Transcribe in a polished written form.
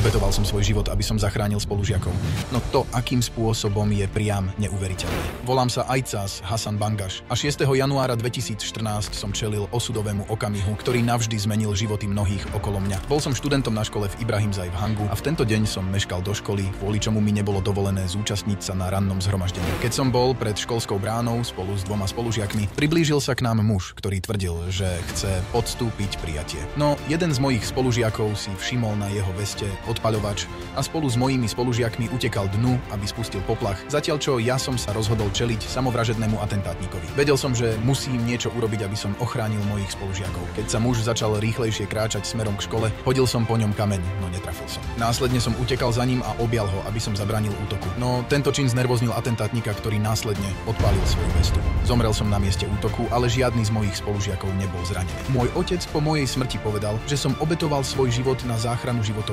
Obetoval som svoj život, aby som zachránil spolužiakov. No to, akým spôsobom, je priam neuveriteľné. Volám sa Aicás Hasan Bangaš a 6. januára 2014 som čelil osudovému okamihu, ktorý navždy zmenil životy mnohých okolo mňa. Bol som študentom na škole v Ibrahimzaj v Hangu a v tento deň som meškal do školy, kvôli čomu mi nebolo dovolené zúčastniť sa na rannom zhromaždení. Keď som bol pred školskou bránou spolu s 2 spolužiakmi, priblížil sa k nám muž, ktorý tvrdil, že chce podstúpiť prijatie. No jeden z mojich spolužiakov si všimol na jeho veste odpaľovač a spolu s mojimi spolužiakmi utekal dnu, aby spustil poplach, zatiaľ čo ja som sa rozhodol čeliť samovražednému atentátnikovi. Vedel som, že musím niečo urobiť, aby som ochránil mojich spolužiakov. Keď sa muž začal rýchlejšie kráčať smerom k škole, hodil som po ňom kameň, no netrafil som. Následne som utekal za ním a objal ho, aby som zabránil útoku. No tento čin znervoznil atentátnika, ktorý následne odpálil svoju vestu. Zomrel som na mieste útoku, ale žiadny z mojich spolužiakov nebol zranený. Môj otec po mojej smrti povedal, že som obetoval svoj život na záchranu životov